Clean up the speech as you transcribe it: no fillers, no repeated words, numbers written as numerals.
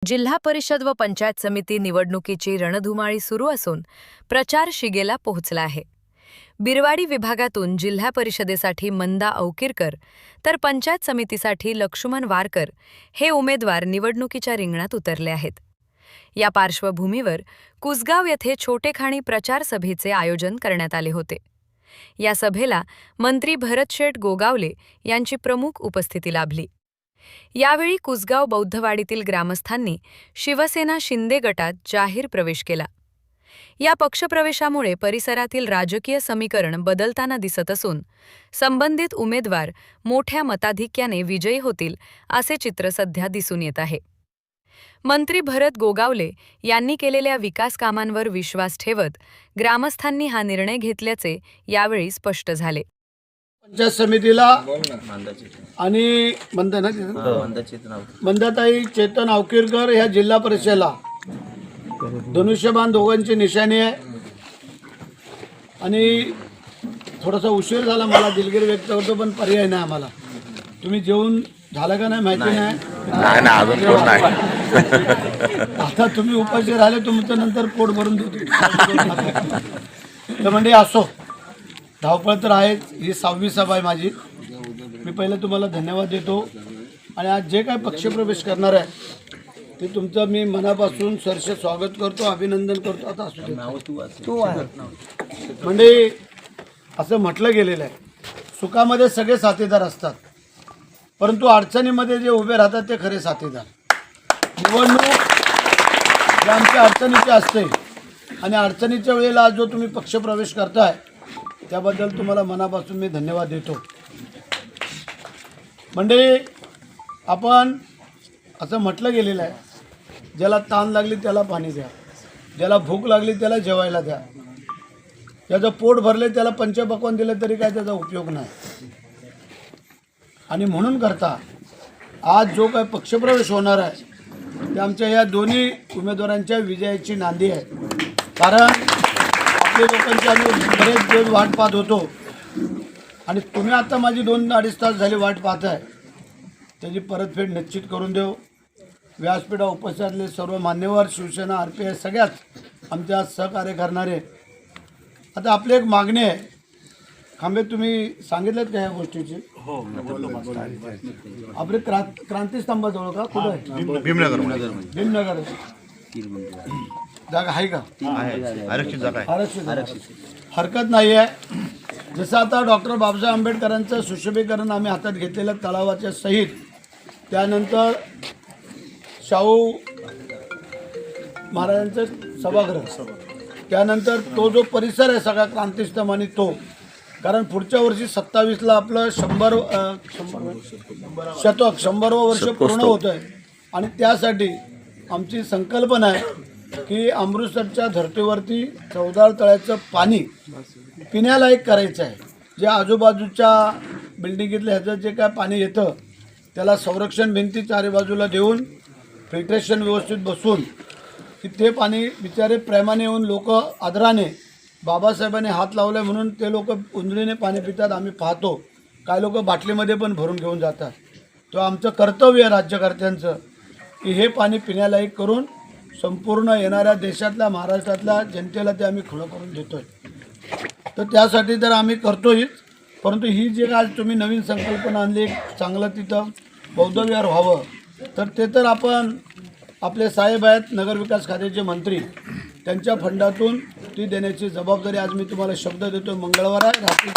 जिल्हा परिषद व पंचायत समिती निवडणुकीची रणधुमाळी सुरू असून प्रचार शिगेला पोहोचला आहे। बिरवाडी विभागातून जिल्हा परिषदेसाठी मंदा औकीरकर तर पंचायत समितीसाठी लक्ष्मण वारकर हे उमेदवार निवडणुकीच्या रिंगणात उतरले आहेत। या पार्श्वभूमीवर कुसगाव येथे छोटेखानी प्रचार सभेचे आयोजन करण्यात आले होते। या सभेला मंत्री भरतशेठ गोगावले यांची प्रमुख उपस्थिती लाभली। यावेळी कुसगाव बौद्धवाडीतील ग्रामस्थांनी शिवसेना शिंदे गटात जाहीर प्रवेश केला। या पक्षप्रवेशामुळे परिसरातील राजकीय समीकरण बदलताना दिसत असून संबंधित उमेदवार मोठ्या मताधिक्याने विजयी होतील असे चित्र सध्या दिसून येत आहे। मंत्री भरत गोगावले यांनी केलेल्या विकास कामांवर विश्वास ठेवत ग्रामस्थांनी हा निर्णय घेतल्याचे यावेळी स्पष्ट झाले। पंचायत समितीला आणि मंदाताई चेतन औकीरकर ह्या जिल्हा परिषदेला धनुष्यबाण दोघांची निशाणी आहे। आणि थोडासा उशीर झाला, मला दिलगिरी व्यक्त करतो, पण पर्याय नाही आम्हाला। तुम्ही जेवून झालं का नाही माहिती नाही ना, अजून कोण नाही। आता तुम्ही उपाशी राहिले, तुमचं नंतर पोट भरून देतो। तर म्हणजे असो, धावपळ तर आहेच। ही 6वी सभा आहे माझी। मी पहिलं तुम्हाला धन्यवाद देतो आणि आज जे काय पक्षप्रवेश करणार आहे ते तुमचं मी मनापासून सरसे स्वागत करतो, अभिनंदन करतो। आता असू म्हणजे असं म्हटलं गेलेलं आहे, सुखामध्ये सगळे साथीदार असतात, परंतु अडचणीमध्ये जे उभे राहतात ते खरे साथीदार। निवडणूक जे आमच्या अडचणीची असते आणि अडचणीच्या वेळेला आज जो तुम्ही पक्षप्रवेश करताय त्याबद्दल तुम्हाला मनापासून मी धन्यवाद देतो। म्हणजे आपण असं म्हटलं गेलेलं आहे, ज्याला ताण लागली त्याला पाणी द्या, ज्याला भूक लागली त्याला जेवायला द्या, ज्याचं पोट भरले त्याला पंचपक्वान्न दिलं तरी काय त्याचा उपयोग नाही। आणि म्हणून करता आज जो काय पक्षप्रवेश होणार आहे ते आमच्या या दोन्ही उमेदवारांच्या विजयाची नांदी आहे। कारण आपल्या लोकांची आम्ही बरेच दिवस वाट पाहत होतो आणि तुम्ही आता माझी 2-2.5 तास झाली वाट पाहताय, त्याची परतफेड निश्चित करून देऊ। व्यासपीठा उपस्थितीतले सर्व मान्यवर, शिवसेना, RPI सगळ्याच आमच्या सहकार्य करणारे। आता आपली एक मागणी आहे, खांबे तुम्ही सांगितलेत का या गोष्टीची? हो, आपले क्रांतीस्तंभाजवळ का कुठं आहे? भीमनगर जागा आहे का? आरक्षित जागा आहे। हरकत नाही आहे। जसं आता डॉक्टर बाबासाहेब आंबेडकरांचं सुशोभीकरण आम्ही हातात घेतलेलं तलावाच्या सहित, त्यानंतर शाहू महाराजांचं सभागृह, त्यानंतर तो जो परिसर आहे सगळा क्रांतीस्तंभ आणि तो, कारण पुढच्या वर्षी 27ला आपलं 100वं वर्ष पूर्ण होतं आहे। आणि त्यासाठी आमची संकल्पना आहे की अमृतसरच्या धर्तीवरती 14 तळ्याचं पाणी पिण्यालायक करायचं आहे। जे आजूबाजूच्या बिल्डिंगीतलं ह्याचं जे काय पाणी येतं त्याला संरक्षण भिंती चारी बाजूला देऊन फिल्ट्रेशन व्यवस्थित बसून की ते पाणी बिचारे प्रेमाने येऊन लोक आदराने, बाबासाहेबांनी हात लावले म्हणून ते लोक उंजळीने पाणी पितात, आम्ही पाहतो। काय लोक बाटलीमध्ये पण भरून घेऊन जातात। तो आमचं कर्तव्य आहे राज्यकर्त्यांचं की हे पाणी पिण्यालायक करून संपूर्ण येणाऱ्या देशातल्या, महाराष्ट्रातल्या जनतेला ते आम्ही खुलं करून देतोय। तर त्यासाठी तर आम्ही करतोय, परंतु ही जे आज तुम्ही नवीन संकल्पना आणली, चांगलं तिथं बौद्धविहार व्हावं, तर ते तर आपण आपले साहेब आहेत नगरविकास खात्याचे मंत्री, त्यांच्या फंडातून ती देण्याची जबाबदारी आज मी तुम्हाला शब्द देतो। मंगळवार आहे, रात्री